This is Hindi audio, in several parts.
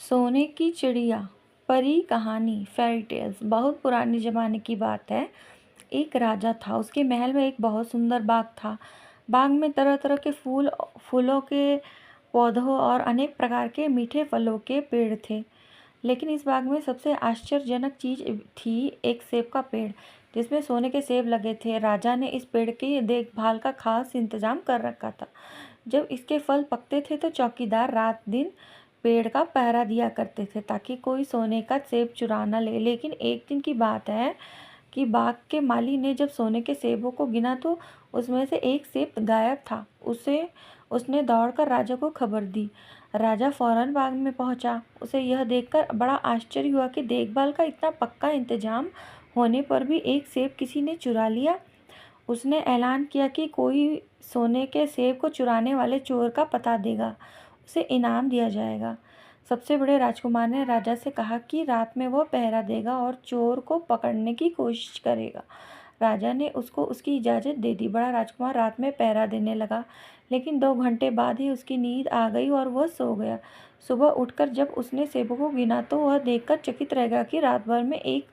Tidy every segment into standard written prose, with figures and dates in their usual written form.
सोने की चिड़िया परी कहानी फेरी टेल्स बहुत पुराने ज़माने की बात है। एक राजा था, उसके महल में एक बहुत सुंदर बाग था। बाग में तरह तरह के फूलों के पौधों और अनेक प्रकार के मीठे फलों के पेड़ थे। लेकिन इस बाग में सबसे आश्चर्यजनक चीज थी एक सेब का पेड़, जिसमें सोने के सेब लगे थे। राजा ने इस पेड़ की देखभाल का खास इंतजाम कर रखा था। जब इसके फल पकते थे तो चौकीदार रात दिन पेड़ का पहरा दिया करते थे ताकि कोई सोने का सेब चुरा न ले। लेकिन एक दिन की बात है कि बाग के माली ने जब सोने के सेबों को गिना तो उसमें से एक सेब गायब था। उसने दौड़कर राजा को खबर दी। राजा फौरन बाग में पहुंचा। उसे यह देखकर बड़ा आश्चर्य हुआ कि देखभाल का इतना पक्का इंतजाम होने पर भी एक सेब किसी ने चुरा लिया। उसने ऐलान किया कि कोई सोने के सेब को चुराने वाले चोर का पता देगा, उसे इनाम दिया जाएगा। सबसे बड़े राजकुमार ने राजा से कहा कि रात में वह पहरा देगा और चोर को पकड़ने की कोशिश करेगा। राजा ने उसको उसकी इजाज़त दे दी। बड़ा राजकुमार रात में पहरा देने लगा, लेकिन 2 घंटे बाद ही उसकी नींद आ गई और वह सो गया। सुबह उठकर जब उसने सेबों को गिना तो वह देखकर चकित रह गया कि रात भर में एक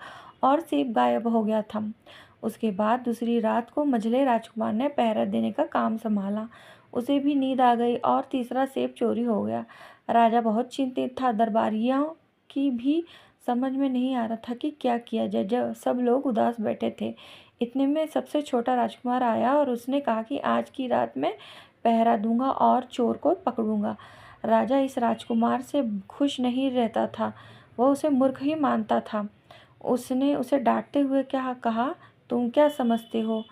और सेब गायब हो गया था। उसके बाद दूसरी रात को मंझले राजकुमार ने पहरा देने का काम संभाला। उसे भी नींद आ गई और तीसरा सेब चोरी हो गया। राजा बहुत चिंतित था। दरबारियों की भी समझ में नहीं आ रहा था कि क्या किया जाए। जब सब लोग उदास बैठे थे, इतने में सबसे छोटा राजकुमार आया और उसने कहा कि आज की रात मैं पहरा दूंगा और चोर को पकड़ूंगा। राजा इस राजकुमार से खुश नहीं रहता था, वह उसे मूर्ख ही मानता था। उसने उसे डांटते हुए क्या कहा, तुम क्या समझते हो,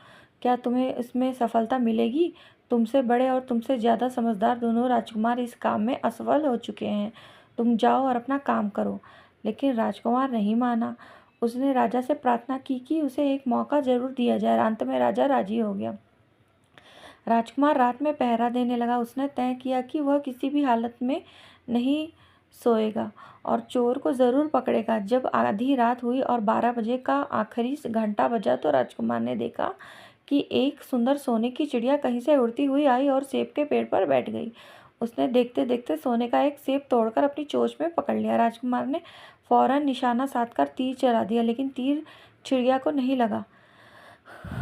क्या तुम्हें इसमें सफलता मिलेगी? तुमसे बड़े और तुमसे ज़्यादा समझदार दोनों राजकुमार इस काम में असफल हो चुके हैं। तुम जाओ और अपना काम करो। लेकिन राजकुमार नहीं माना। उसने राजा से प्रार्थना की कि उसे एक मौका जरूर दिया जाए। अंत में राजा राजी हो गया। राजकुमार रात में पहरा देने लगा। उसने तय किया कि वह किसी भी हालत में नहीं सोएगा और चोर को ज़रूर पकड़ेगा। जब आधी रात हुई और 12 बजे का आखिरी घंटा बजा तो राजकुमार ने देखा कि एक सुंदर सोने की चिड़िया कहीं से उड़ती हुई आई और सेब के पेड़ पर बैठ गई। उसने देखते देखते सोने का एक सेब तोड़कर अपनी चोंच में पकड़ लिया। राजकुमार ने फौरन निशाना साधकर तीर चला दिया, लेकिन तीर चिड़िया को नहीं लगा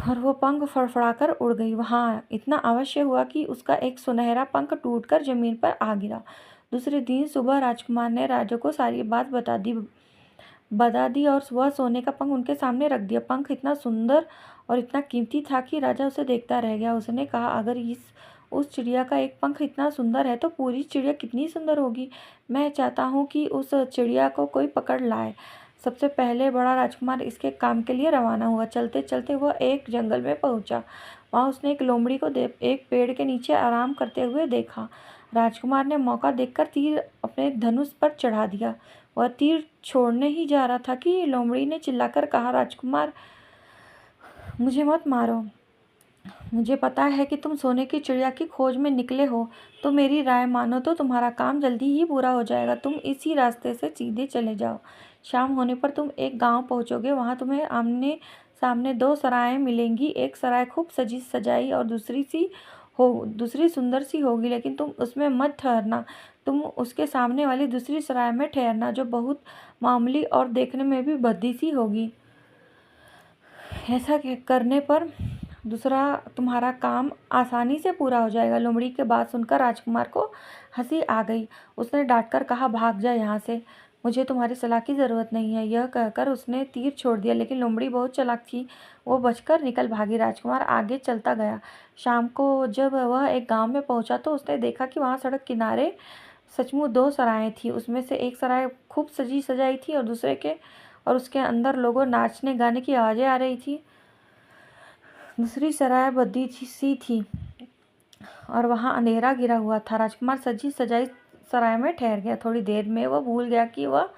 और वो पंख फड़फड़ाकर उड़ गई। वहाँ इतना अवश्य हुआ कि उसका एक सुनहरा पंख टूटकर जमीन पर आ गिरा। दूसरे दिन सुबह राजकुमार ने राजा को सारी बात बता दी और वह सोने का पंख उनके सामने रख दिया। पंख इतना सुंदर और इतना कीमती था कि राजा उसे देखता रह गया। उसने कहा, अगर उस चिड़िया का एक पंख इतना सुंदर है तो पूरी चिड़िया कितनी सुंदर होगी। मैं चाहता हूँ कि उस चिड़िया को कोई पकड़ लाए। सबसे पहले बड़ा राजकुमार इसके काम के लिए रवाना हुआ। चलते चलते वह एक जंगल में पहुंचा। वहां उसने एक लोमड़ी को एक पेड़ के नीचे आराम करते हुए देखा। राजकुमार ने मौका देखकर तीर अपने धनुष पर चढ़ा दिया। वह तीर छोड़ने ही जा रहा था कि लोमड़ी ने चिल्लाकर कहा, राजकुमार, मुझे मत मारो। मुझे पता है कि तुम सोने की चिड़िया की खोज में निकले हो, तो मेरी राय मानो तो तुम्हारा काम जल्दी ही पूरा हो जाएगा। तुम इसी रास्ते से सीधे चले जाओ। शाम होने पर तुम एक गांव पहुंचोगे। वहां तुम्हें आमने सामने 2 सरायें मिलेंगी। एक सराय खूब सजी सजाई और दूसरी सुंदर सी होगी, लेकिन तुम उसमें मत ठहरना। तुम उसके सामने वाली दूसरी सराय में ठहरना, जो बहुत मामूली और देखने में भी भद्दी सी होगी। ऐसा करने पर दूसरा तुम्हारा काम आसानी से पूरा हो जाएगा। लोमड़ी की बात सुनकर राजकुमार को हंसी आ गई। उसने डांटकर कहा, भाग जा यहाँ से, मुझे तुम्हारी सलाह की ज़रूरत नहीं है। यह कहकर उसने तीर छोड़ दिया, लेकिन लोमड़ी बहुत चालाक थी, वो बचकर निकल भागी। राजकुमार आगे चलता गया। शाम को जब वह एक गांव में पहुंचा तो उसने देखा कि वहाँ सड़क किनारे सचमुच 2 सरायें थीं। उसमें से एक सराय खूब सजी सजाई थी और उसके अंदर लोगों नाचने गाने की आवाज़ें आ रही थी। दूसरी सराय बद्दी सी थी और वहाँ अंधेरा गिरा हुआ था। राजकुमार सजी सजाई सराय में ठहर गया। थोड़ी देर में वह भूल गया कि वह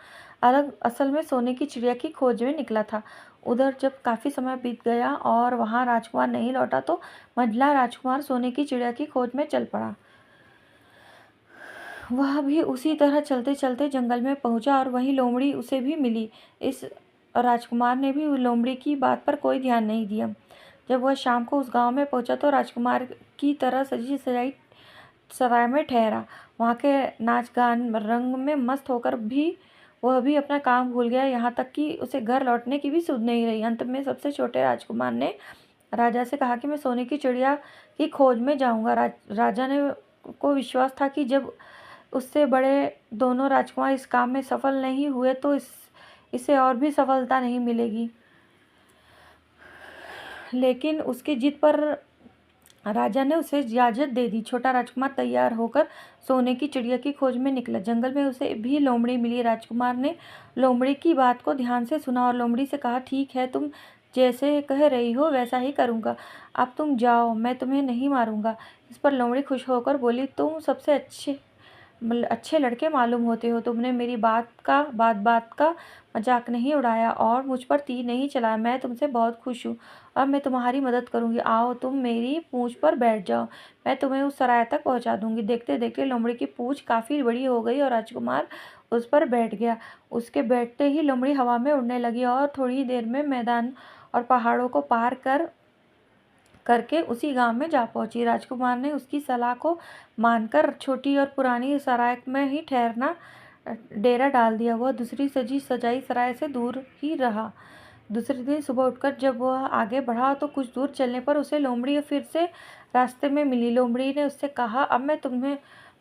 असल में सोने की चिड़िया की खोज में निकला था। उधर जब काफ़ी समय बीत गया और वहाँ राजकुमार नहीं लौटा तो मंझला राजकुमार सोने की चिड़िया की खोज में चल पड़ा। वह भी उसी तरह चलते चलते जंगल में पहुंचा और वहीं लोमड़ी उसे भी मिली। इस राजकुमार ने भी लोमड़ी की बात पर कोई ध्यान नहीं दिया। जब वह शाम को उस गांव में पहुंचा तो राजकुमार की तरह सजी सजाई सराय में ठहरा। वहाँ के नाच गान रंग में मस्त होकर भी वह भी अपना काम भूल गया, यहाँ तक कि उसे घर लौटने की भी सुध नहीं रही। अंत में सबसे छोटे राजकुमार ने राजा से कहा कि मैं सोने की चिड़िया की खोज में जाऊंगा। राजा ने को विश्वास था कि जब उससे बड़े दोनों राजकुमार इस काम में सफल नहीं हुए तो इसे और भी सफलता नहीं मिलेगी। लेकिन उसकी जिद पर राजा ने उसे इजाज़त दे दी। छोटा राजकुमार तैयार होकर सोने की चिड़िया की खोज में निकला। जंगल में उसे भी लोमड़ी मिली। राजकुमार ने लोमड़ी की बात को ध्यान से सुना और लोमड़ी से कहा, ठीक है, तुम जैसे कह रही हो वैसा ही करूँगा। अब तुम जाओ, मैं तुम्हें नहीं मारूंगा। इस पर लोमड़ी खुश होकर बोली, तुम सबसे अच्छे लड़के मालूम होते हो। तुमने मेरी बात का मजाक नहीं उड़ाया और मुझ पर तीर नहीं चलाया। मैं तुमसे बहुत खुश हूँ और मैं तुम्हारी मदद करूँगी। आओ, तुम मेरी पूँछ पर बैठ जाओ, मैं तुम्हें उस सराय तक पहुँचा दूँगी। देखते देखते लोमड़ी की पूँछ काफ़ी बड़ी हो गई और राजकुमार उस पर बैठ गया। उसके बैठते ही लोमड़ी हवा में उड़ने लगी और थोड़ी देर में मैदान और पहाड़ों को पार करके उसी गांव में जा पहुंची। राजकुमार ने उसकी सलाह को मानकर छोटी और पुरानी सराय में ही ठहरना डेरा डाल दिया। वह दूसरी सजी सजाई सराय से दूर ही रहा। दूसरे दिन सुबह उठकर जब वह आगे बढ़ा तो कुछ दूर चलने पर उसे लोमड़ी फिर से रास्ते में मिली। लोमड़ी ने उससे कहा, अब मैं तुम्हें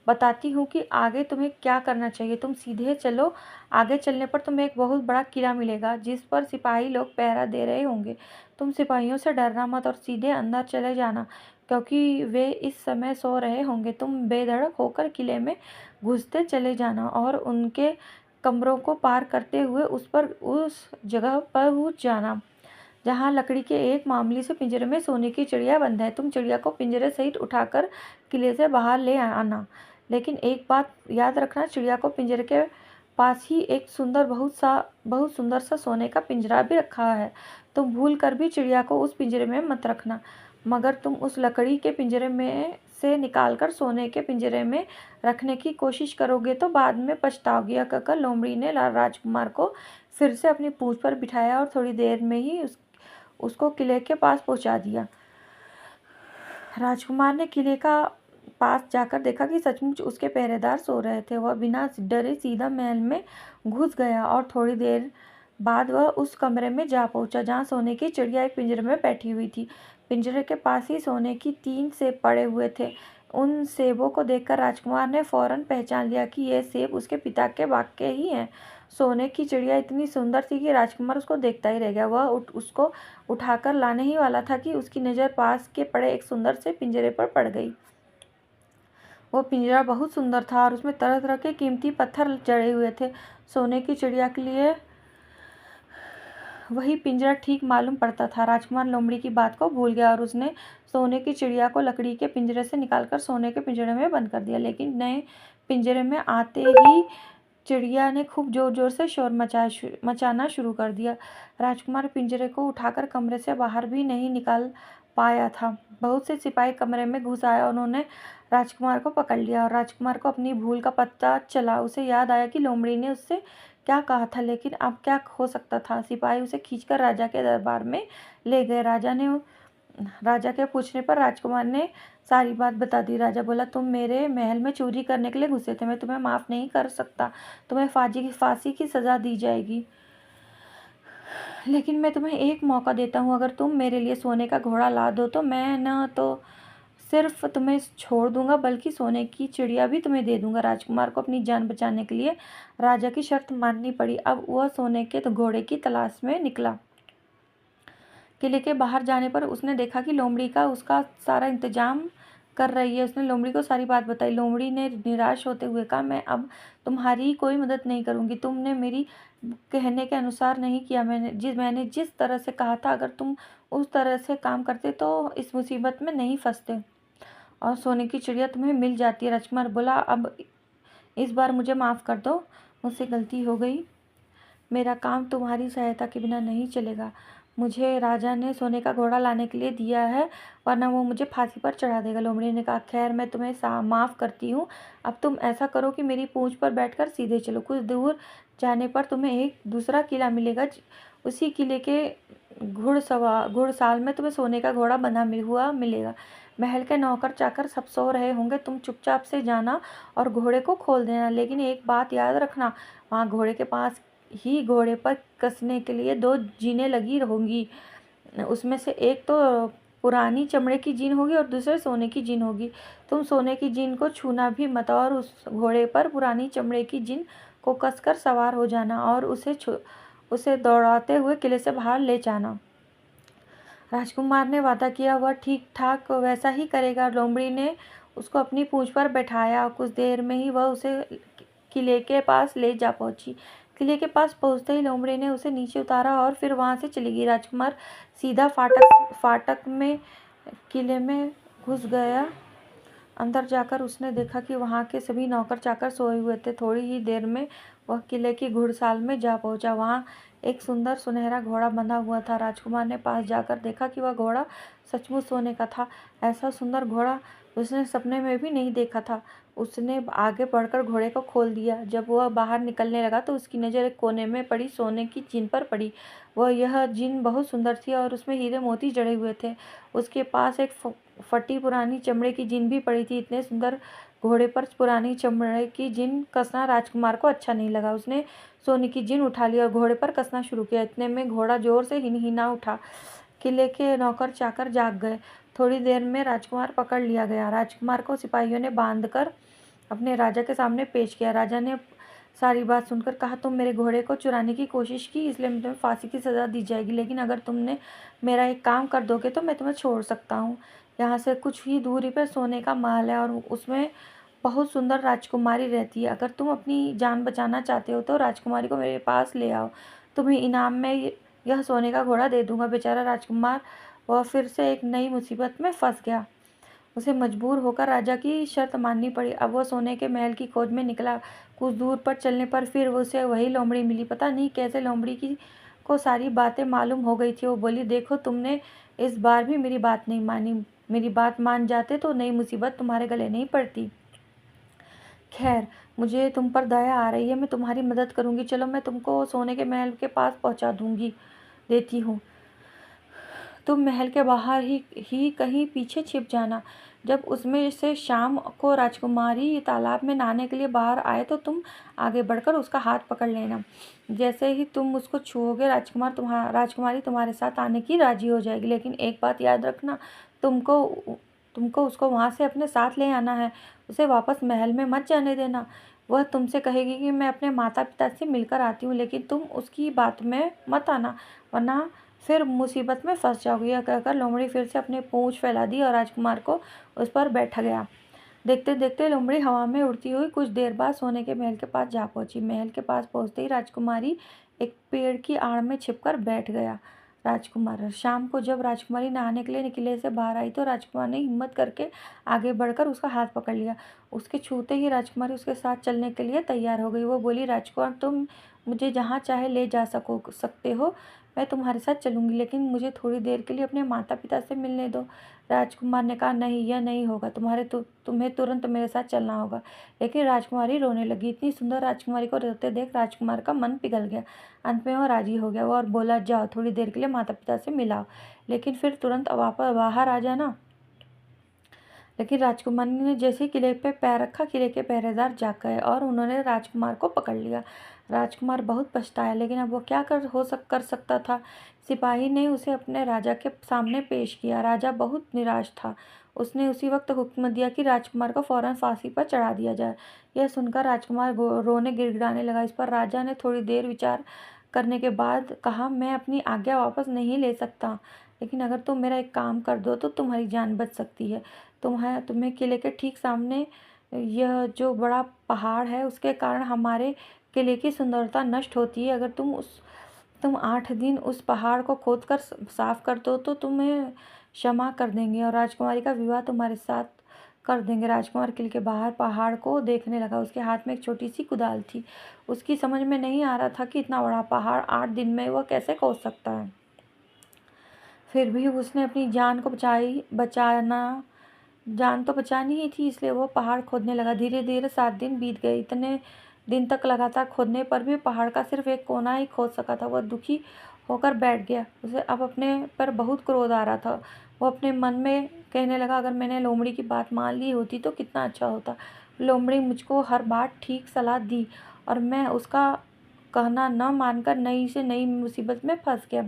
बताती हूँ कि आगे तुम्हें क्या करना चाहिए। तुम सीधे चलो, आगे चलने पर तुम्हें एक बहुत बड़ा किला मिलेगा जिस पर सिपाही लोग पहरा दे रहे होंगे। तुम सिपाहियों से डरना मत और सीधे अंदर चले जाना, क्योंकि वे इस समय सो रहे होंगे। तुम बेधड़क होकर किले में घुसते चले जाना और उनके कमरों को पार करते हुए उस जगह पर पहुँच जाना जहाँ लकड़ी के एक मामूली से पिंजरे में सोने की चिड़िया बंद है। तुम चिड़िया को पिंजरे सहित उठाकर किले से बाहर ले आना, लेकिन एक बात याद रखना, चिड़िया को पिंजरे के पास ही एक बहुत सुंदर सा सोने का पिंजरा भी रखा है। तुम भूल कर भी चिड़िया को उस पिंजरे में मत रखना, मगर तुम उस लकड़ी के पिंजरे में से निकालकर सोने के पिंजरे में रखने की कोशिश करोगे तो बाद में पछताओगे। यह कहकर लोमड़ी ने राजकुमार को फिर से अपनी पूँछ पर बिठाया और थोड़ी देर में ही उसको किले के पास पहुंचा दिया। राजकुमार ने किले का पास जाकर देखा कि सचमुच उसके पहरेदार सो रहे थे। वह बिना डरे सीधा महल में घुस गया और थोड़ी देर बाद वह उस कमरे में जा पहुंचा जहां सोने की चिड़िया एक पिंजरे में बैठी हुई थी। पिंजरे के पास ही सोने की 3 सेब पड़े हुए थे। उन सेबों को देखकर राजकुमार ने फौरन पहचान लिया कि ये सेब उसके पिता के बाग के ही हैं। सोने की चिड़िया इतनी सुंदर थी कि राजकुमार उसको देखता ही रह गया। वह उसको उठाकर लाने ही वाला था कि उसकी नज़र पास के पड़े एक सुंदर से पिंजरे पर पड़ गई। वो पिंजरा बहुत सुंदर था और उसमें तरह तरह के कीमती पत्थर जड़े हुए थे। सोने की चिड़िया के लिए वही पिंजरा ठीक मालूम पड़ता था। राजकुमार लोमड़ी की बात को भूल गया और उसने सोने की चिड़िया को लकड़ी के पिंजरे से निकालकर सोने के पिंजरे में बंद कर दिया। लेकिन नए पिंजरे में आते ही चिड़िया ने खूब जोर जोर से शोर मचाना शुरू कर दिया। राजकुमार पिंजरे को उठाकर कमरे से बाहर भी नहीं निकाल पाया था। बहुत से सिपाही कमरे में घुस आए और उन्होंने राजकुमार को पकड़ लिया और राजकुमार को अपनी भूल का पता चला। उसे याद आया कि लोमड़ी ने उससे क्या कहा था, लेकिन अब क्या हो सकता था। सिपाही उसे खींचकर राजा के दरबार में ले गए। राजा के पूछने पर राजकुमार ने सारी बात बता दी। राजा बोला, तुम मेरे महल में चोरी करने के लिए घुसे थे, मैं तुम्हें माफ़ नहीं कर सकता। तुम्हें फांसी की सज़ा दी जाएगी, लेकिन मैं तुम्हें एक मौका देता हूँ। अगर तुम मेरे लिए सोने का घोड़ा ला दो तो मैं न तो सिर्फ तुम्हें छोड़ दूंगा बल्कि सोने की चिड़िया भी तुम्हें दे दूंगा। राजकुमार को अपनी जान बचाने के लिए राजा की शर्त माननी पड़ी। अब वह सोने के घोड़े की तलाश में निकला। किले के बाहर जाने पर उसने देखा कि लोमड़ी का उसका सारा इंतजाम कर रही है। उसने लोमड़ी को सारी बात बताई। लोमड़ी ने निराश होते हुए कहा, मैं अब तुम्हारी कोई मदद नहीं करूँगी। तुमने मेरी कहने के अनुसार नहीं किया। मैंने जिस तरह से कहा था, अगर तुम उस तरह से काम करते तो इस मुसीबत में नहीं फंसते और सोने की चिड़िया तुम्हें मिल जाती है। राजकुमार बोला, अब इस बार मुझे माफ़ कर दो, मुझसे गलती हो गई। मेरा काम तुम्हारी सहायता के बिना नहीं चलेगा। मुझे राजा ने सोने का घोड़ा लाने के लिए दिया है, वरना वो मुझे फांसी पर चढ़ा देगा। लोमड़ी ने कहा, खैर मैं तुम्हें माफ़ करती हूँ। अब तुम ऐसा करो कि मेरी पूँछ पर बैठकर सीधे चलो। कुछ दूर जाने पर तुम्हें एक दूसरा किला मिलेगा। उसी किले के घुड़साल में तुम्हें सोने का घोड़ा बंधा हुआ मिलेगा। महल के नौकर चाकर सब सो रहे होंगे, तुम चुपचाप से जाना और घोड़े को खोल देना। लेकिन एक बात याद रखना, वहाँ घोड़े के पास ही घोड़े पर कसने के लिए 2 जीनें लगी होंगी। उसमें से एक तो पुरानी चमड़े की जीन होगी और दूसरे सोने की जीन होगी। तुम सोने की जीन को छूना भी मत और उस घोड़े पर पुरानी चमड़े की जीन को कसकर सवार हो जाना और उसे दौड़ाते हुए किले से बाहर ले जाना। राजकुमार ने वादा किया वह ठीक ठाक वैसा ही करेगा। लोमड़ी ने उसको अपनी पूंछ पर बैठाया। कुछ देर में ही वह उसे किले के पास ले जा पहुंची। किले के पास पहुंचते ही लोमड़ी ने उसे नीचे उतारा और फिर वहां से चली गई। राजकुमार सीधा फाटक में किले में घुस गया। अंदर जाकर उसने देखा कि वहाँ के सभी नौकर चाकर सोए हुए थे। थोड़ी ही देर में वह किले की घुड़साल में जा पहुंचा। वहाँ एक सुंदर सुनहरा घोड़ा बंधा हुआ था। राजकुमार ने पास जाकर देखा कि वह घोड़ा सचमुच सोने का था। ऐसा सुंदर घोड़ा उसने सपने में भी नहीं देखा था। उसने आगे बढ़कर घोड़े को खोल दिया। जब वह बाहर निकलने लगा तो उसकी नज़र एक कोने में पड़ी सोने की जीन पर पड़ी। यह जीन बहुत सुंदर थी और उसमें हीरे मोती जड़े हुए थे। उसके पास एक फटी पुरानी चमड़े की जीन भी पड़ी थी। इतने सुंदर घोड़े पर पुरानी चमड़े की जीन कसना राजकुमार को अच्छा नहीं लगा। उसने सोने की जीन उठा ली और घोड़े पर कसना शुरू किया। इतने में घोड़ा जोर से हिनहिना उठा। किले के नौकर चाकर जाग गए। थोड़ी देर में राजकुमार पकड़ लिया गया। राजकुमार को सिपाहियों ने बांधकर अपने राजा के सामने पेश किया। राजा ने सारी बात सुनकर कहा, तुम मेरे घोड़े को चुराने की कोशिश की, इसलिए तुम्हें फांसी की सज़ा दी जाएगी। लेकिन अगर तुमने मेरा एक काम कर दोगे तो मैं तुम्हें छोड़ सकता हूँ। यहाँ से कुछ ही दूरी पर सोने का महल है और उसमें बहुत सुंदर राजकुमारी रहती है। अगर तुम अपनी जान बचाना चाहते हो तो राजकुमारी को मेरे पास ले आओ। तुम्हें इनाम में यह सोने का घोड़ा दे दूंगा। बेचारा राजकुमार वह फिर से एक नई मुसीबत में फंस गया। उसे मजबूर होकर राजा की शर्त माननी पड़ी। अब वह सोने के महल की खोज में निकला। कुछ दूर पर चलने पर फिर उसे वही लोमड़ी मिली। पता नहीं कैसे लोमड़ी को सारी बातें मालूम हो गई थी। वो बोली, देखो तुमने इस बार भी मेरी बात नहीं मानी। मेरी बात मान जाते तो नई मुसीबत तुम्हारे गले नहीं पड़ती। खैर, मुझे तुम पर दया आ रही है, मैं तुम्हारी मदद करूंगी। चलो मैं तुमको सोने के महल के पास पहुंचा देती हूँ। तुम महल के बाहर ही कहीं पीछे छिप जाना। जब उसमें से शाम को राजकुमारी तालाब में नहाने के लिए बाहर आए तो तुम आगे बढ़कर उसका हाथ पकड़ लेना। जैसे ही तुम उसको छुओगे राजकुमारी तुम्हारे साथ आने की राजी हो जाएगी। लेकिन एक बात याद रखना, तुमको तुमको उसको वहाँ से अपने साथ ले आना है। उसे वापस महल में मत जाने देना। वह तुमसे कहेगी कि मैं अपने माता पिता से मिलकर आती हूँ, लेकिन तुम उसकी बात में मत आना, वरना फिर मुसीबत में फंस जाओगी। यह कहकर लोमड़ी फिर से अपनी पूंछ फैला दी और राजकुमार को उस पर बैठ गया। देखते देखते लोमड़ी हवा में उड़ती हुई कुछ देर बाद सोने के महल के पास जा पहुंची। महल के पास पहुंचते ही राजकुमारी एक पेड़ की आड़ में छिपकर बैठ गया। राजकुमार शाम को जब राजकुमारी नहाने के लिए किले से बाहर आई तो राजकुमार ने हिम्मत करके आगे बढ़कर उसका हाथ पकड़ लिया। उसके छूते ही राजकुमारी उसके साथ चलने के लिए तैयार हो गई। वो बोली, राजकुमार तुम मुझे जहाँ चाहे ले जा सकते हो, मैं तुम्हारे साथ चलूंगी, लेकिन मुझे थोड़ी देर के लिए अपने माता पिता से मिलने दो। राजकुमार ने कहा, नहीं, यह नहीं होगा, तुम्हें तुरंत मेरे साथ चलना होगा। लेकिन राजकुमारी रोने लगी। इतनी सुंदर राजकुमारी को रोते देख राजकुमार का मन पिघल गया। अंत में वह राजी हो गया और बोला, जाओ थोड़ी देर के लिए माता पिता से मिलाओ, लेकिन फिर तुरंत वापस बाहर आ जाना। लेकिन राजकुमारी ने जैसे ही किले पे पैर रखा, किले के पहरेदार जाग गए और उन्होंने राजकुमार को पकड़ लिया। राजकुमार बहुत पछताया, लेकिन अब वो क्या कर सकता था। सिपाही ने उसे अपने राजा के सामने पेश किया। राजा बहुत निराश था। उसने उसी वक्त हुक्म दिया कि राजकुमार को फौरन फांसी पर चढ़ा दिया जाए। यह सुनकर राजकुमार रोने गिड़गिड़ाने लगा। इस पर राजा ने थोड़ी देर विचार करने के बाद कहा, मैं अपनी आज्ञा वापस नहीं ले सकता, लेकिन अगर तुम मेरा एक काम कर दो तो तुम्हारी जान बच सकती है। तुम्हें किले के ठीक सामने यह जो बड़ा पहाड़ है, उसके कारण हमारे किले की सुंदरता नष्ट होती है। अगर तुम 8 दिन उस पहाड़ को खोदकर साफ कर दो तो तुम्हें क्षमा कर देंगे और राजकुमारी का विवाह तुम्हारे साथ कर देंगे। राजकुमार किले के बाहर पहाड़ को देखने लगा। उसके हाथ में एक छोटी सी कुदाल थी। उसकी समझ में नहीं आ रहा था कि इतना बड़ा पहाड़ 8 दिन में वह कैसे खोद सकता है। फिर भी उसने अपनी जान तो बचानी ही थी, इसलिए वो पहाड़ खोदने लगा। धीरे धीरे 7 दिन बीत गए। इतने दिन तक लगातार खोदने पर भी पहाड़ का सिर्फ एक कोना ही खोद सका था। वह दुखी होकर बैठ गया। उसे अब अपने पर बहुत क्रोध आ रहा था। वो अपने मन में कहने लगा, अगर मैंने लोमड़ी की बात मान ली होती तो कितना अच्छा होता। लोमड़ी मुझको हर बात ठीक सलाह दी और मैं उसका कहना न मानकर नई से नई मुसीबत में फंस गया।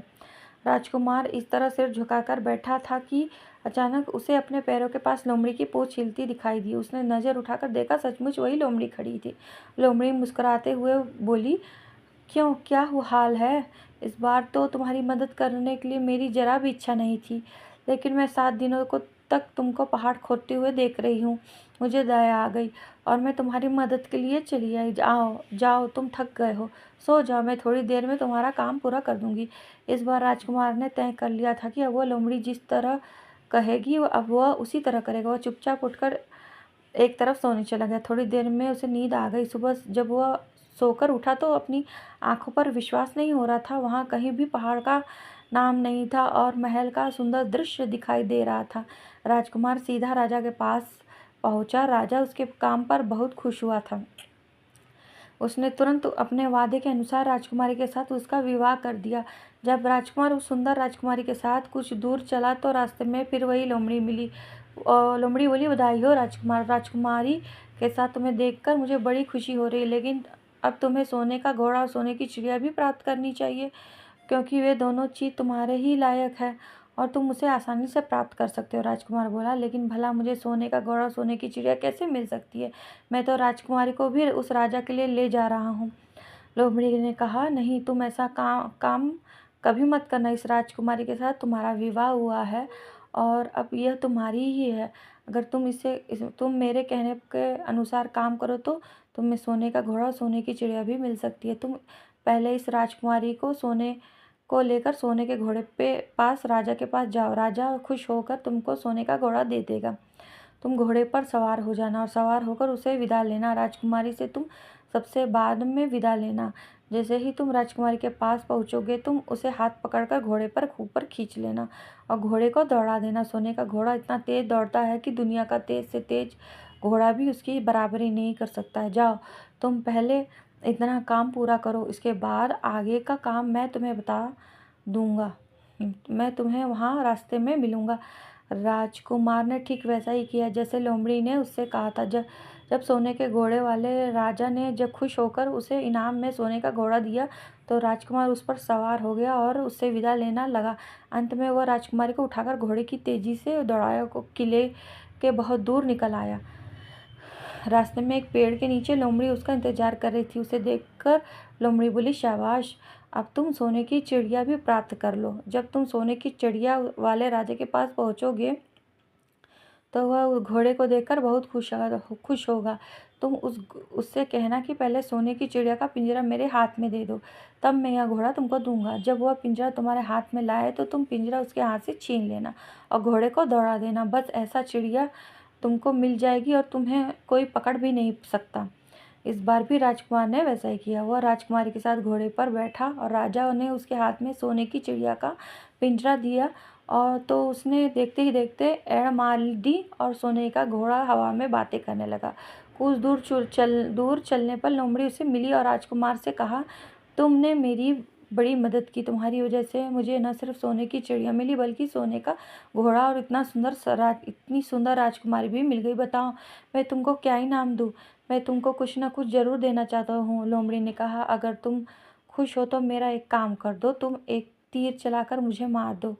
राजकुमार इस तरह सिर झुकाकर बैठा था कि अचानक उसे अपने पैरों के पास लोमड़ी की पूंछ हिलती दिखाई दी। उसने नज़र उठाकर देखा, सचमुच वही लोमड़ी खड़ी थी। लोमड़ी मुस्कुराते हुए बोली, क्यों, क्या हाल है? इस बार तो तुम्हारी मदद करने के लिए मेरी जरा भी इच्छा नहीं थी, लेकिन मैं 7 दिनों को तक तुमको पहाड़ खोदते हुए देख रही हूँ। मुझे दया आ गई और मैं तुम्हारी मदद के लिए चली आई। जाओ जाओ, तुम थक गए हो, सो जाओ, मैं थोड़ी देर में तुम्हारा काम पूरा कर दूंगी। इस बार राजकुमार ने तय कर लिया था कि अब वह लोमड़ी जिस तरह कहेगी अब वह उसी तरह करेगा। वह चुपचाप उठकर एक तरफ सोने चला गया। थोड़ी देर में उसे नींद आ गई। सुबह जब वह सोकर उठा तो अपनी आंखों पर विश्वास नहीं हो रहा था। वहाँ कहीं भी पहाड़ का नाम नहीं था और महल का सुंदर दृश्य दिखाई दे रहा था। राजकुमार सीधा राजा के पास पहुंचा। राजा उसके काम पर बहुत खुश हुआ था। उसने तुरंत अपने वादे के अनुसार राजकुमारी के साथ उसका विवाह कर दिया। जब राजकुमार उस सुंदर राजकुमारी के साथ कुछ दूर चला तो रास्ते में फिर वही लोमड़ी मिली। लोमड़ी बोली, बधाई हो राजकुमार, राजकुमारी के साथ तुम्हें देखकर मुझे बड़ी खुशी हो रही है, लेकिन अब तुम्हें सोने का घोड़ा और सोने की चिड़िया भी प्राप्त करनी चाहिए, क्योंकि वे दोनों चीज़ तुम्हारे ही लायक है और तुम उसे आसानी से प्राप्त कर सकते हो। राजकुमार बोला, लेकिन भला मुझे सोने का घोड़ा और सोने की चिड़िया कैसे मिल सकती है? मैं तो राजकुमारी को भी उस राजा के लिए ले जा रहा हूँ। लोमड़ी ने कहा, नहीं, तुम ऐसा काम कभी मत करना। इस राजकुमारी के साथ तुम्हारा विवाह हुआ है और अब यह तुम्हारी ही है। अगर तुम मेरे कहने के अनुसार काम करो तो तुम्हें सोने का घोड़ा और सोने की चिड़िया भी मिल सकती है। तुम पहले इस राजकुमारी को सोने को लेकर सोने के घोड़े पे पास राजा के पास जाओ। राजा खुश होकर तुमको सोने का घोड़ा दे देगा। तुम घोड़े पर सवार हो जाना और सवार होकर उसे विदा लेना। राजकुमारी से तुम सबसे बाद में विदा लेना। जैसे ही तुम राजकुमारी के पास पहुंचोगे तुम उसे हाथ पकड़कर घोड़े पर ऊपर खींच लेना और घोड़े को दौड़ा देना। सोने का घोड़ा इतना तेज दौड़ता है कि दुनिया का तेज से तेज घोड़ा भी उसकी बराबरी नहीं कर सकता है। जाओ, तुम पहले इतना काम पूरा करो, इसके बाद आगे का काम मैं तुम्हें बता दूंगा। मैं तुम्हें वहाँ रास्ते में मिलूंगा। राजकुमार ने ठीक वैसा ही किया जैसे लोमड़ी ने उससे कहा था। जब जब सोने के घोड़े वाले राजा ने जब खुश होकर उसे इनाम में सोने का घोड़ा दिया तो राजकुमार उस पर सवार हो गया और उससे विदा लेना लगा। अंत में वह राजकुमारी को उठाकर घोड़े की तेजी से दौड़ाया को किले के बहुत दूर निकल आया। रास्ते में एक पेड़ के नीचे लोमड़ी उसका इंतजार कर रही थी। उसे देखकर लोमड़ी बोली, शाबाश, अब तुम सोने की चिड़िया भी प्राप्त कर लो। जब तुम सोने की चिड़िया वाले राजा के पास पहुंचोगे तो वह उस घोड़े को देखकर बहुत खुश होगा। तुम उससे कहना कि पहले सोने की चिड़िया का पिंजरा मेरे हाथ में दे दो, तब मैं यह घोड़ा तुमको दूंगा। जब वह पिंजरा तुम्हारे हाथ में लाए तो तुम पिंजरा उसके हाथ से छीन लेना और घोड़े को दौड़ा देना। बस ऐसा चिड़िया तुमको मिल जाएगी और तुम्हें कोई पकड़ भी नहीं सकता। इस बार भी राजकुमार ने वैसा ही किया। वह राजकुमारी के साथ घोड़े पर बैठा और राजा ने उसके हाथ में सोने की चिड़िया का पिंजरा दिया और तो उसने देखते ही देखते एड़ मार दी और सोने का घोड़ा हवा में बातें करने लगा। कुछ दूर चलने पर लोमड़ी उसे मिली और राजकुमार से कहा, तुमने मेरी बड़ी मदद की। तुम्हारी वजह से मुझे न सिर्फ सोने की चिड़िया मिली बल्कि सोने का घोड़ा और इतनी सुंदर राजकुमारी भी मिल गई। बताओ, मैं तुमको क्या इनाम दूँ? मैं तुमको कुछ न कुछ ज़रूर देना चाहता हूँ। लोमड़ी ने कहा, अगर तुम खुश हो तो मेरा एक काम कर दो, तुम एक तीर चलाकर मुझे मार दो।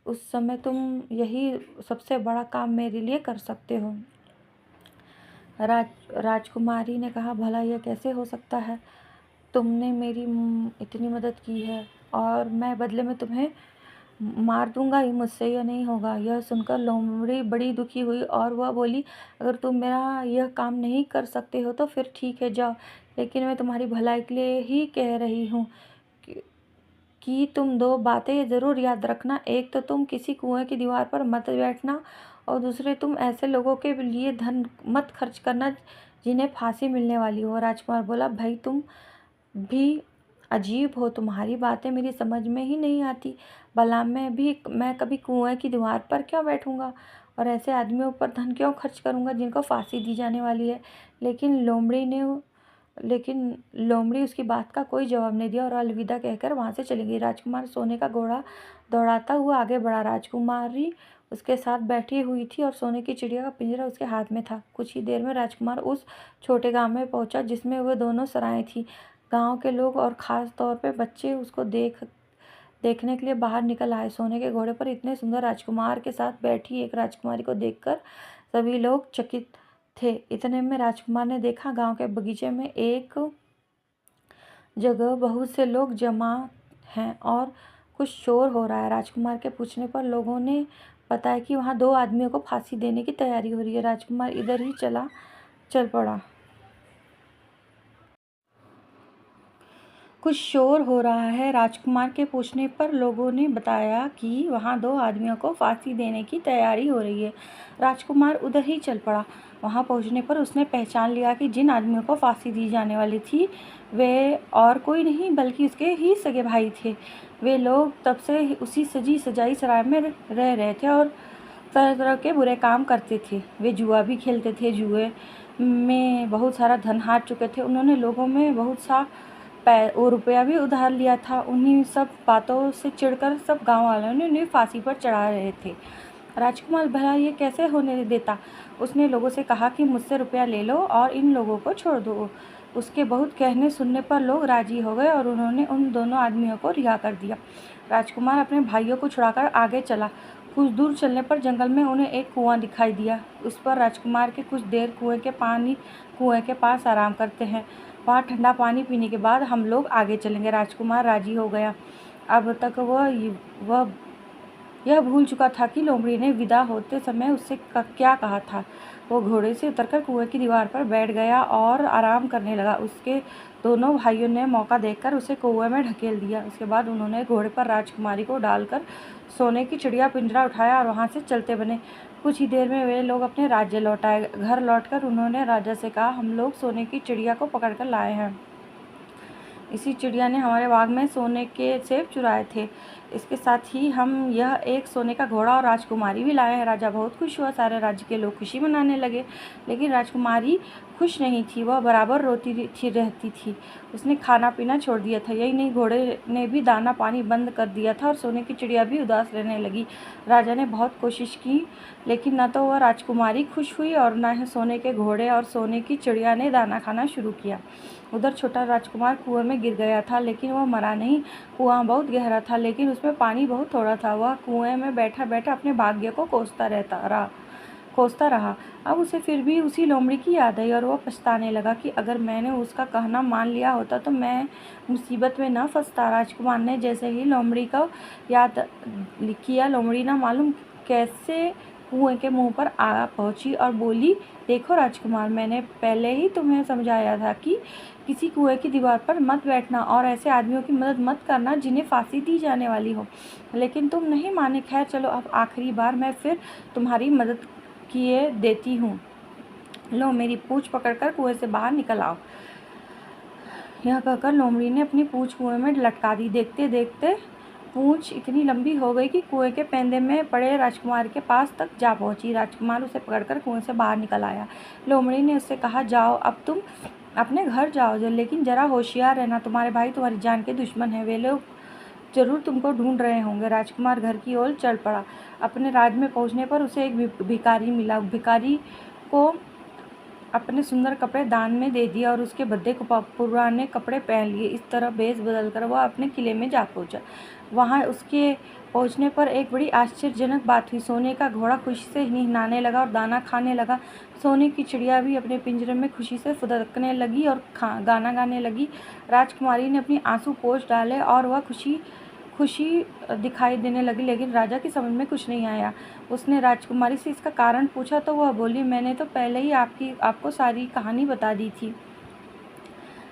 उस समय तुम यही सबसे बड़ा काम मेरे लिए कर सकते हो। राजकुमारी ने कहा, भला यह कैसे हो सकता है? तुमने मेरी इतनी मदद की है और मैं बदले में तुम्हें मार दूंगा ही, मुझसे यह नहीं होगा। यह सुनकर लोमड़ी बड़ी दुखी हुई और वह बोली, अगर तुम मेरा यह काम नहीं कर सकते हो तो फिर ठीक है, जाओ, लेकिन मैं तुम्हारी भलाई के लिए ही कह रही हूँ कि तुम दो बातें ज़रूर याद रखना। एक तो तुम किसी कुएं की दीवार पर मत बैठना और दूसरे तुम ऐसे लोगों के लिए धन मत खर्च करना जिन्हें फांसी मिलने वाली हो। राजकुमार बोला, भाई तुम भी अजीब हो, तुम्हारी बातें मेरी समझ में ही नहीं आती। भला मैं कभी कुएं की दीवार पर क्यों बैठूंगा और ऐसे आदमियों पर धन क्यों खर्च करूंगा जिनको फांसी दी जाने वाली है? लेकिन लोमड़ी ने लेकिन लोमड़ी उसकी बात का कोई जवाब नहीं दिया और अलविदा कहकर वहाँ से चली गई। राजकुमार सोने का घोड़ा दौड़ाता हुआ आगे बढ़ा। राजकुमारी उसके साथ बैठी हुई थी और सोने की चिड़िया का पिंजरा उसके हाथ में था। कुछ ही देर में राजकुमार उस छोटे गांव में पहुंचा जिसमें वह दोनों सराएं थी। गांव के लोग और ख़ास तौर पे बच्चे उसको देखने के लिए बाहर निकल आए। सोने के घोड़े पर इतने सुंदर राजकुमार के साथ बैठी एक राजकुमारी को देखकर सभी लोग चकित थे। इतने में राजकुमार ने देखा गांव के बगीचे में एक जगह बहुत से लोग जमा हैं और कुछ शोर हो रहा है। राजकुमार के पूछने पर लोगों ने बताया कि वहाँ 2 आदमियों को फांसी देने की तैयारी हो रही है। राजकुमार इधर ही चल पड़ा। कुछ शोर हो रहा है। राजकुमार के पूछने पर लोगों ने बताया कि वहाँ 2 आदमियों को फांसी देने की तैयारी हो रही है। राजकुमार उधर ही चल पड़ा। वहाँ पहुँचने पर उसने पहचान लिया कि जिन आदमियों को फांसी दी जाने वाली थी वे और कोई नहीं बल्कि उसके ही सगे भाई थे। वे लोग तब से उसी सजी सजाई सराय में रह रहे थे और तरह तरह के बुरे काम करते थे। वे जुआ भी खेलते थे। जुए में बहुत सारा धन हार चुके थे। उन्होंने लोगों में बहुत सा वो रुपया भी उधार लिया था। उन्हीं सब बातों से चिढ़कर सब गांव वालों ने उन्हें फांसी पर चढ़ा रहे थे। राजकुमार भला ये कैसे होने देता। उसने लोगों से कहा कि मुझसे रुपया ले लो और इन लोगों को छोड़ दो। उसके बहुत कहने सुनने पर लोग राजी हो गए और उन्होंने उन दोनों आदमियों को रिहा कर दिया। राजकुमार अपने भाइयों को छुड़ाकर आगे चला। कुछ दूर चलने पर जंगल में उन्हें एक कुआं दिखाई दिया। उस पर राजकुमार के कुछ देर कुएं के पास आराम करते हैं। वहाँ ठंडा पानी पीने के बाद हम लोग आगे चलेंगे। राजकुमार राजी हो गया। अब तक वह यह भूल चुका था कि लोमड़ी ने विदा होते समय उससे क्या कहा था। वो घोड़े से उतरकर कुएं की दीवार पर बैठ गया और आराम करने लगा। उसके दोनों भाइयों ने मौका देखकर उसे कुएं में ढकेल दिया। उसके बाद उन्होंने घोड़े पर राजकुमारी को डालकर सोने की चिड़िया पिंजरा उठाया और वहाँ से चलते बने। कुछ ही देर में वे लोग अपने राज्य लौट आए। घर लौटकर उन्होंने राजा से कहा, हम लोग सोने की चिड़िया को पकड़ कर लाए हैं। इसी चिड़िया ने हमारे बाग में सोने के सेब चुराए थे। इसके साथ ही हम यह एक सोने का घोड़ा और राजकुमारी भी लाए हैं। राजा बहुत खुश हुआ। सारे राज्य के लोग खुशी मनाने लगे। लेकिन राजकुमारी खुश नहीं थी। वह बराबर रोती रहती थी। उसने खाना पीना छोड़ दिया था। यही नहीं, घोड़े ने भी दाना पानी बंद कर दिया था और सोने की चिड़िया भी उदास रहने लगी। राजा ने बहुत कोशिश की लेकिन न तो वह राजकुमारी खुश हुई और न ही सोने के घोड़े और सोने की चिड़िया ने दाना खाना शुरू किया। उधर छोटा राजकुमार कुएं में गिर गया था लेकिन वह मरा नहीं। कुआं बहुत गहरा था लेकिन उसमें पानी बहुत थोड़ा था। वह कुएं में बैठा बैठा अपने भाग्य को कोसता रहा। अब उसे फिर भी उसी लोमड़ी की याद आई और वह पछताने लगा कि अगर मैंने उसका कहना मान लिया होता तो मैं मुसीबत में न फंसता। राजकुमार ने जैसे ही लोमड़ी को याद किया, लोमड़ी ना मालूम कैसे कुएं के मुंह पर आ पहुंची और बोली, देखो राजकुमार, मैंने पहले ही तुम्हें समझाया था कि किसी कुएं की दीवार पर मत बैठना और ऐसे आदमियों की मदद मत करना जिन्हें फांसी दी जाने वाली हो, लेकिन तुम नहीं माने। खैर चलो, अब आखिरी बार मैं फिर तुम्हारी मदद किए देती हूँ। लो, मेरी पूँछ पकड़कर कुएं से बाहर निकल आओ। यह कहकर लोमड़ी ने अपनी पूँछ कुएं में लटका दी। देखते देखते पूँछ इतनी लंबी हो गई कि कुएं के पैंदे में पड़े राजकुमार के पास तक जा पहुंची। राजकुमार उसे पकड़कर कुएं से बाहर निकल आया। लोमड़ी ने उससे कहा, जाओ, अब तुम अपने घर जाओ, लेकिन जरा होशियार रहना। तुम्हारे भाई तुम्हारी जान के दुश्मन हैं। वे लोग जरूर तुमको ढूंढ रहे होंगे। राजकुमार घर की ओर चल पड़ा। अपने राज में पहुंचने पर उसे एक भिखारी मिला। भिखारी को अपने सुंदर कपड़े दान में दे दिए और उसके भद्दे पुराने कपड़े पहन लिए। इस तरह भेष बदलकर वह अपने किले में जा पहुंचा। वहां उसके पहुंचने पर एक बड़ी आश्चर्यजनक बात हुई। सोने का घोड़ा खुशी से नहाने लगा और दाना खाने लगा। सोने की चिड़िया भी अपने पिंजरे में खुशी से फुदकने लगी और गाना गाने लगी। राजकुमारी ने अपनी आंसू पोंछ डाले और वह खुशी दिखाई देने लगी, लेकिन राजा की समझ में कुछ नहीं आया। उसने राजकुमारी से इसका कारण पूछा तो वह बोली, मैंने तो पहले ही आपको सारी कहानी बता दी थी।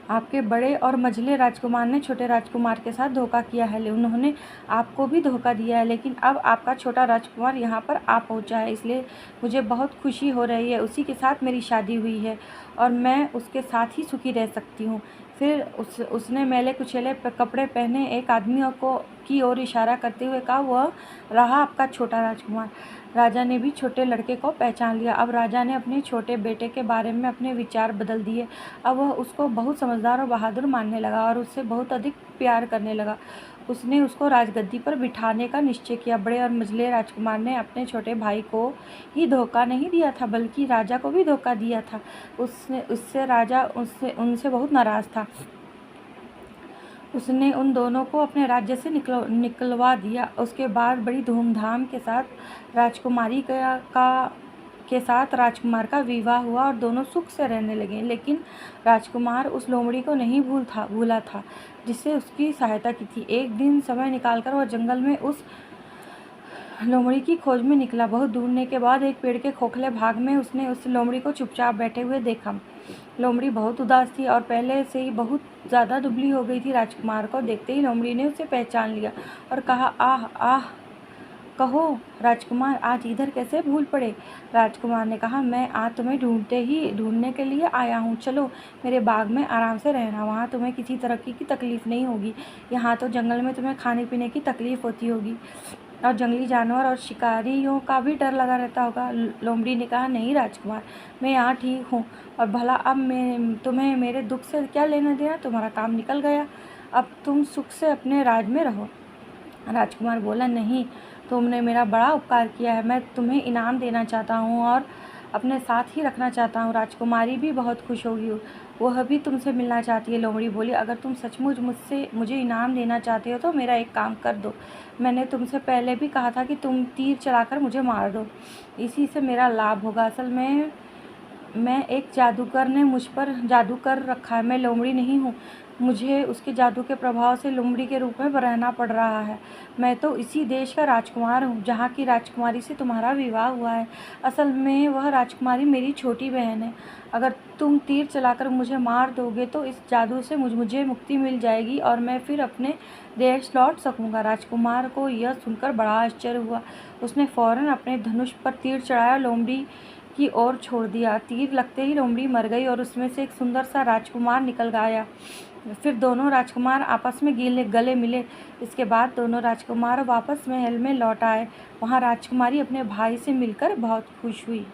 आपके बड़े और मझले राजकुमार ने छोटे राजकुमार के साथ धोखा किया है। उन्होंने आपको भी धोखा दिया है, लेकिन अब आपका छोटा राजकुमार यहाँ पर आ पहुँचा है, इसलिए मुझे बहुत खुशी हो रही है। उसी के साथ मेरी शादी हुई है और मैं उसके साथ ही सुखी रह सकती हूँ। फिर उसने मैले कुचेले कपड़े पहने एक आदमी की ओर इशारा करते हुए कहा, वह रहा आपका छोटा राजकुमार। राजा ने भी छोटे लड़के को पहचान लिया। अब राजा ने अपने छोटे बेटे के बारे में अपने विचार बदल दिए। अब वह उसको बहुत समझदार और बहादुर मानने लगा और उससे बहुत अधिक प्यार करने लगा। उसने उसको राजगद्दी पर बिठाने का निश्चय किया। बड़े और मंझले राजकुमार ने अपने छोटे भाई को ही धोखा नहीं दिया था, बल्कि राजा को भी धोखा दिया था। उससे राजा उनसे बहुत नाराज था। उसने उन दोनों को अपने राज्य से निकलवा दिया। उसके बाद बड़ी धूमधाम के साथ राजकुमार का विवाह हुआ और दोनों सुख से रहने लगे। लेकिन राजकुमार उस लोमड़ी को नहीं भूला था जिससे उसकी सहायता की थी। एक दिन समय निकालकर वह जंगल में उस लोमड़ी की खोज में निकला। बहुत ढूंढने के बाद एक पेड़ के खोखले भाग में उसने उस लोमड़ी को चुपचाप बैठे हुए देखा। लोमड़ी बहुत उदास थी और पहले से ही बहुत ज़्यादा दुबली हो गई थी। राजकुमार को देखते ही लोमड़ी ने उसे पहचान लिया और कहा, आह आह, कहो राजकुमार, आज इधर कैसे भूल पड़े। राजकुमार ने कहा, मैं आज तुम्हें ढूंढने के लिए आया हूँ। चलो मेरे बाग में आराम से रहना, वहाँ तुम्हें किसी तरह की तकलीफ़ नहीं होगी। यहाँ तो जंगल में तुम्हें खाने पीने की तकलीफ़ होती होगी और जंगली जानवर और शिकारियों का भी डर लगा रहता होगा। लोमड़ी ने कहा, नहीं राजकुमार, मैं यहाँ ठीक हूँ और भला अब तुम्हें मेरे दुख से क्या लेना देना। तुम्हारा काम निकल गया, अब तुम सुख से अपने राज में रहो। राजकुमार बोला, नहीं, तुमने मेरा बड़ा उपकार किया है। मैं तुम्हें इनाम देना चाहता हूँ और अपने साथ ही रखना चाहता हूँ। राजकुमारी भी बहुत खुश होगी, वह भी तुमसे मिलना चाहती है। लोमड़ी बोली, अगर तुम सचमुच मुझे इनाम देना चाहते हो तो मेरा एक काम कर दो। मैंने तुमसे पहले भी कहा था कि तुम तीर चलाकर मुझे मार दो, इसी से मेरा लाभ होगा। असल में मैं एक जादूगर ने मुझ पर जादू कर रखा है। मैं लोमड़ी नहीं हूँ, मुझे उसके जादू के प्रभाव से लोमड़ी के रूप में रहना पड़ रहा है। मैं तो इसी देश का राजकुमार हूँ जहाँ की राजकुमारी से तुम्हारा विवाह हुआ है। असल में वह राजकुमारी मेरी छोटी बहन है। अगर तुम तीर चलाकर मुझे मार दोगे तो इस जादू से मुझे मुक्ति मिल जाएगी और मैं फिर अपने देश लौट सकूँगा। राजकुमार को यह सुनकर बड़ा आश्चर्य हुआ। उसने फौरन अपने धनुष पर तीर चढ़ाया, लोमड़ी की ओर छोड़ दिया। तीर लगते ही लोमड़ी मर गई और उसमें से एक सुंदर सा राजकुमार निकल आया। फिर दोनों राजकुमार आपस में गले मिले। इसके बाद दोनों राजकुमार वापस महल में लौट आए। वहाँ राजकुमारी अपने भाई से मिलकर बहुत खुश हुई।